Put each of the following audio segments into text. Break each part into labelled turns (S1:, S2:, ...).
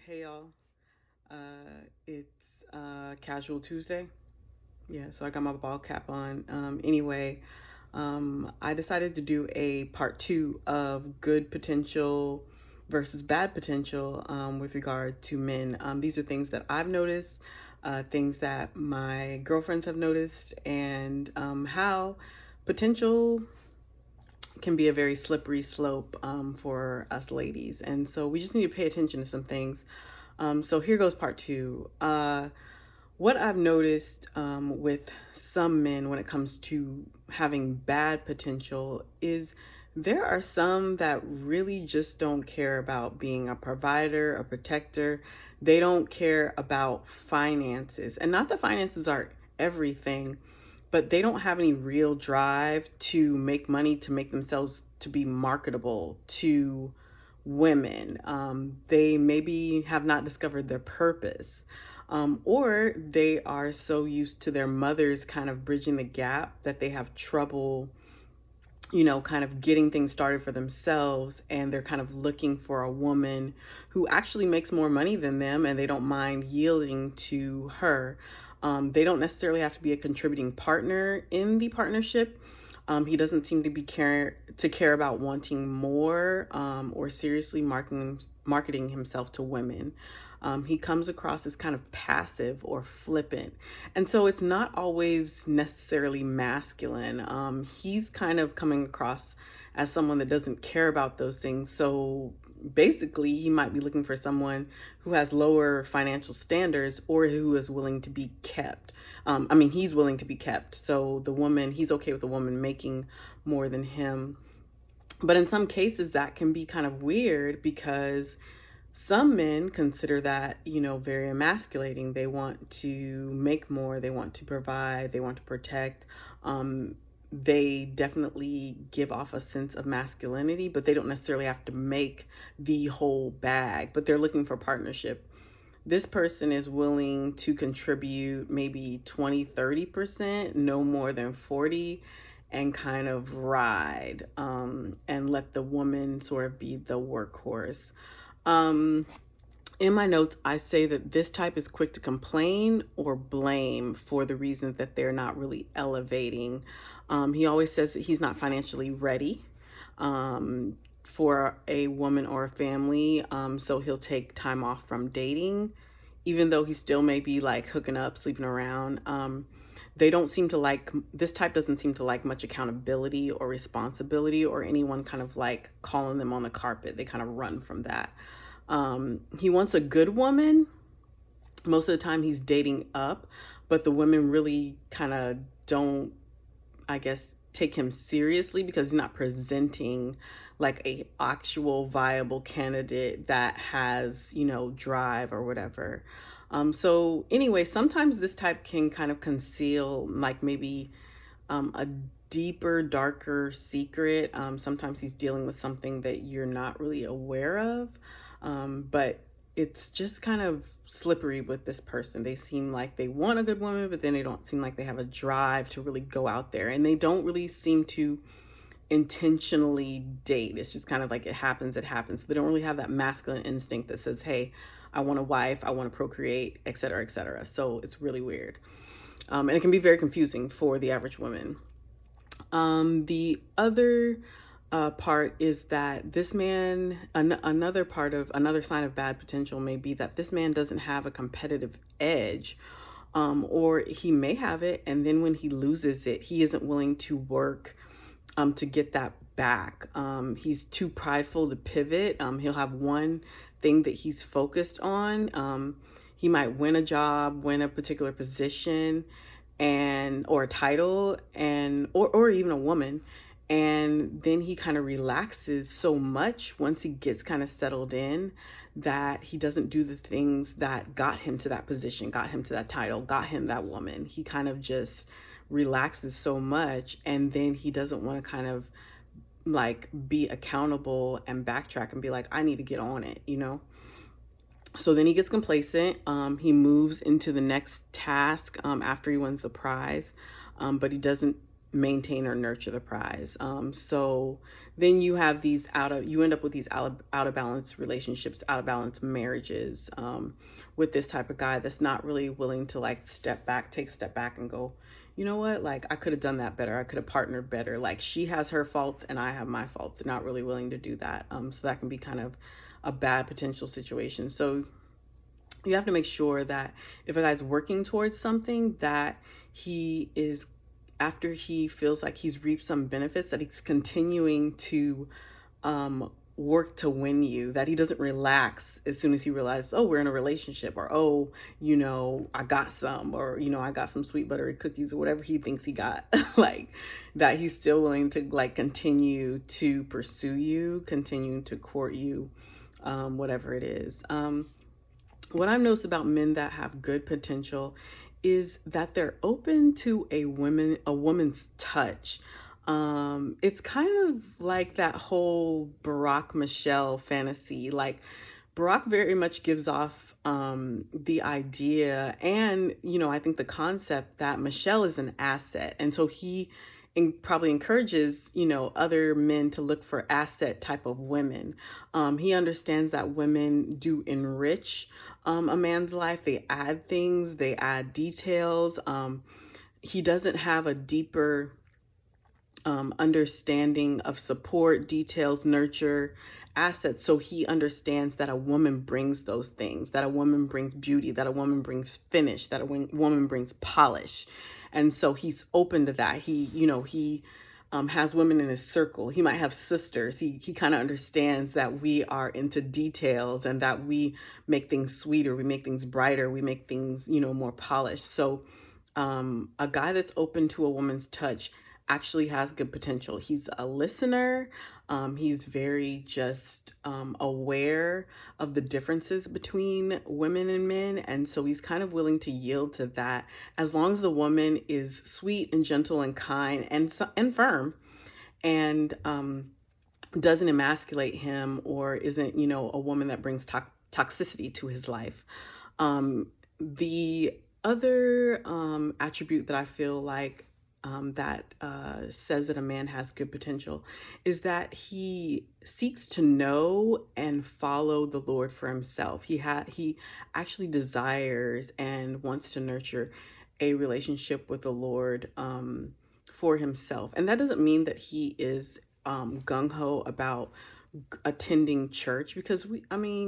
S1: Hey y'all, it's Casual Tuesday. Yeah, so I got my ball cap on. I decided to do a part two of good potential versus bad potential with regard to men. These are things that I've noticed, things that my girlfriends have noticed, and how potential can be a very slippery slope for us ladies. And so we just need to pay attention to some things. So here goes part two. What I've noticed with some men when it comes to having bad potential is there are some that really just don't care about being a provider, a protector. They don't care about finances. And not that finances are everything, but they don't have any real drive to make money, to make themselves to be marketable to women. They maybe have not discovered their purpose. Or they are so used to their mothers kind of bridging the gap that they have trouble, kind of getting things started for themselves. And they're kind of looking for a woman who actually makes more money than them and they don't mind yielding to her. They don't necessarily have to be a contributing partner in the partnership. He doesn't seem to care about wanting more or seriously marketing himself to women. He comes across as kind of passive or flippant, and so it's not always necessarily masculine. He's kind of coming across as someone that doesn't care about those things. So basically, he might be looking for someone who has lower financial standards or who is willing to be kept. He's willing to be kept. So he's okay with the woman making more than him. But in some cases, that can be kind of weird because some men consider that, very emasculating. They want to make more, they want to provide, they want to protect. They definitely give off a sense of masculinity, but they don't necessarily have to make the whole bag, but they're looking for partnership. This person is willing to contribute maybe 20-30%, no more than 40, and kind of ride and let the woman sort of be the workhorse. In my notes, I say that this type is quick to complain or blame for the reason that they're not really elevating. He always says that he's not financially ready for a woman or a family, so he'll take time off from dating, even though he still may be like hooking up, sleeping around. They don't seem to like, this type doesn't seem to like much accountability or responsibility or anyone kind of like calling them on the carpet. They kind of run from that. He wants a good woman. Most of the time he's dating up, but the women really kind of don't, I guess, take him seriously because he's not presenting like a actual viable candidate that has, drive or whatever. So anyway, sometimes this type can kind of conceal like maybe a deeper, darker secret. Sometimes he's dealing with something that you're not really aware of. But it's just kind of slippery with this person. They seem like they want a good woman, but then they don't seem like they have a drive to really go out there. And they don't really seem to intentionally date. It's just kind of like it happens, it happens. So they don't really have that masculine instinct that says, hey, I want a wife, I want to procreate, et cetera, et cetera. So it's really weird. And it can be very confusing for the average woman. The other part is that this man, another sign of bad potential may be that this man doesn't have a competitive edge, or he may have it, and then when he loses it, he isn't willing to work to get that back. He's too prideful to pivot. He'll have one thing that he's focused on. He might win a job, win a particular position, and or a title, and or even a woman, and then he kind of relaxes so much once he gets kind of settled in that he doesn't do the things that got him to that position, got him to that title, got him that woman. He kind of just relaxes so much, and then he doesn't want to kind of like be accountable and backtrack and be like, I need to get on it. So then he gets complacent. He moves into the next task after he wins the prize, but he doesn't maintain or nurture the prize. So then you have you end up with these out of balance relationships, out of balance marriages, with this type of guy that's not really willing to like take a step back and go, you know what, like I could have done that better. I could have partnered better. Like she has her faults and I have my faults. They're not really willing to do that. So that can be kind of a bad potential situation. So you have to make sure that if a guy's working towards something, that he is, after he feels like he's reaped some benefits, that he's continuing to work to win you, that he doesn't relax as soon as he realizes, oh, we're in a relationship, or oh, I got some, or I got some sweet buttery cookies, or whatever he thinks he got. Like that he's still willing to like continue to pursue you, continue to court you, whatever it is. What I've noticed about men that have good potential is that they're open to a woman's touch. It's kind of like that whole Barack Michelle fantasy. Like Barack very much gives off the idea, and I think the concept that Michelle is an asset, and so he probably encourages other men to look for asset type of women. He understands that women do enrich a man's life. They add things, they add details. He doesn't have a deeper understanding of support, details, nurture, assets. So he understands that a woman brings those things, that a woman brings beauty, that a woman brings finish, that a woman brings polish. And so he's open to that. He has women in his circle. He might have sisters. He kind of understands that we are into details and that we make things sweeter, we make things brighter, we make things, more polished. So a guy that's open to a woman's touch actually has good potential. He's a listener. He's very just aware of the differences between women and men. And so he's kind of willing to yield to that as long as the woman is sweet and gentle and kind and firm, and doesn't emasculate him, or isn't, a woman that brings toxicity to his life. The other attribute that I feel like that says that a man has good potential is that he seeks to know and follow the Lord for himself. He actually desires and wants to nurture a relationship with the Lord for himself, and that doesn't mean that he is gung ho about attending church, because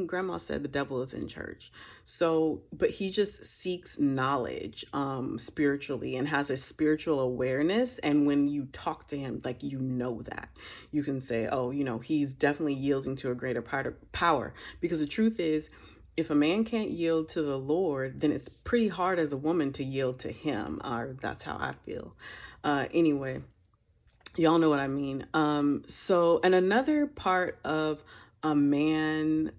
S1: grandma said the devil is in church. So but he just seeks knowledge spiritually, and has a spiritual awareness, and when you talk to him, like, that you can say, oh, he's definitely yielding to a greater power, because the truth is, if a man can't yield to the Lord, then it's pretty hard as a woman to yield to him, or that's how I feel. Anyway, y'all know what I mean. So, and another part of a man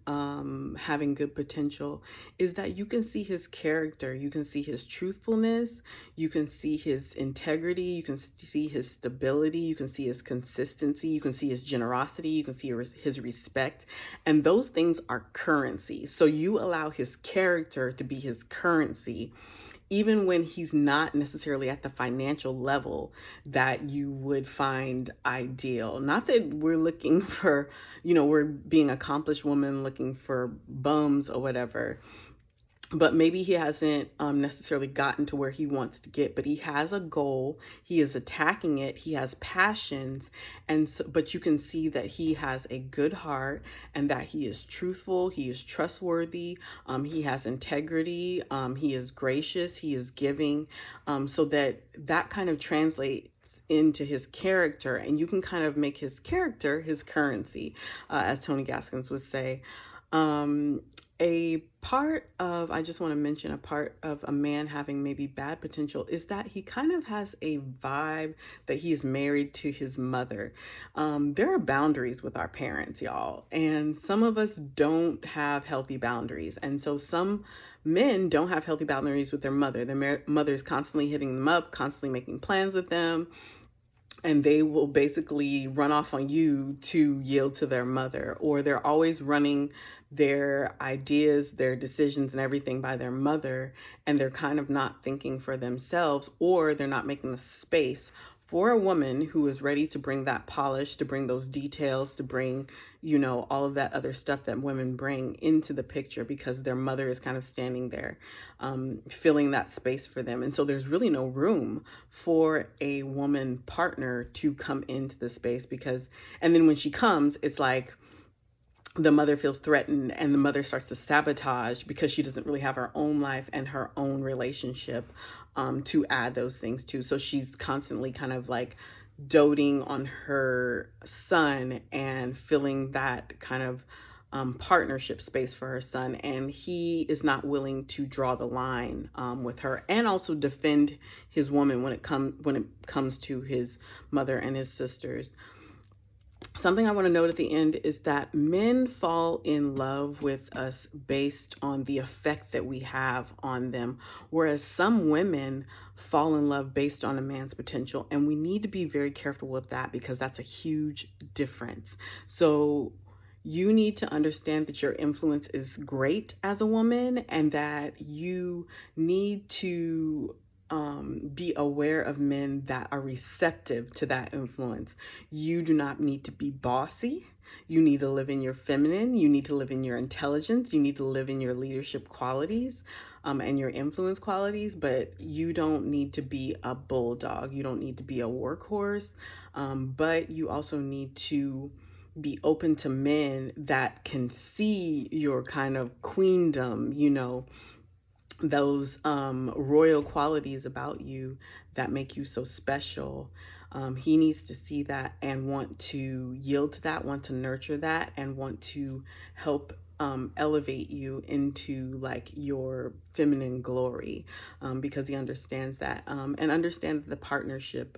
S1: having good potential is that you can see his character, you can see his truthfulness, you can see his integrity, you can see his stability, you can see his consistency, you can see his generosity, you can see his respect, and those things are currency. So you allow his character to be his currency, even when he's not necessarily at the financial level that you would find ideal. Not that we're looking for, we're being accomplished women looking for bums or whatever, but maybe he hasn't necessarily gotten to where he wants to get, but he has a goal, he is attacking it, he has passions, and so, but you can see that he has a good heart, and that he is truthful, he is trustworthy, he has integrity, he is gracious, he is giving, so that kind of translates into his character, and you can kind of make his character his currency, as Tony Gaskins would say. I just want to mention a part of a man having maybe bad potential is that he kind of has a vibe that he is married to his mother. There are boundaries with our parents, y'all, and some of us don't have healthy boundaries. And so some men don't have healthy boundaries with their mother. Their mother is constantly hitting them up, constantly making plans with them, and they will basically run off on you to yield to their mother, or they're always running their ideas, their decisions, and everything by their mother, and they're kind of not thinking for themselves, or they're not making the space for a woman who is ready to bring that polish, to bring those details, to bring, all of that other stuff that women bring into the picture, because their mother is kind of standing there, filling that space for them. And so there's really no room for a woman partner to come into the space, and then when she comes, it's like, the mother feels threatened, and the mother starts to sabotage because she doesn't really have her own life and her own relationship to add those things to. So she's constantly kind of like doting on her son and filling that kind of partnership space for her son. And he is not willing to draw the line with her, and also defend his woman when it comes to his mother and his sisters. Something I want to note at the end is that men fall in love with us based on the effect that we have on them, whereas some women fall in love based on a man's potential. And we need to be very careful with that, because that's a huge difference. So you need to understand that your influence is great as a woman, and that you need to be aware of men that are receptive to that influence. You do not need to be bossy. You need to live in your feminine. You need to live in your intelligence. You need to live in your leadership qualities and your influence qualities, but you don't need to be a bulldog. You don't need to be a workhorse, but you also need to be open to men that can see your kind of queendom, those royal qualities about you that make you so special. He needs to see that and want to yield to that, want to nurture that, and want to help elevate you into like your feminine glory, because he understands that, and understand that the partnership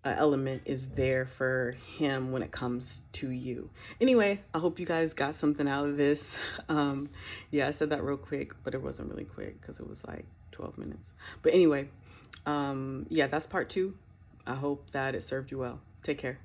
S1: element is there for him when it comes to you. Anyway, I hope you guys got something out of this. Yeah, I said that real quick, but it wasn't really quick because it was like 12 minutes. But anyway, yeah, that's part 2. I hope that it served you well. Take care.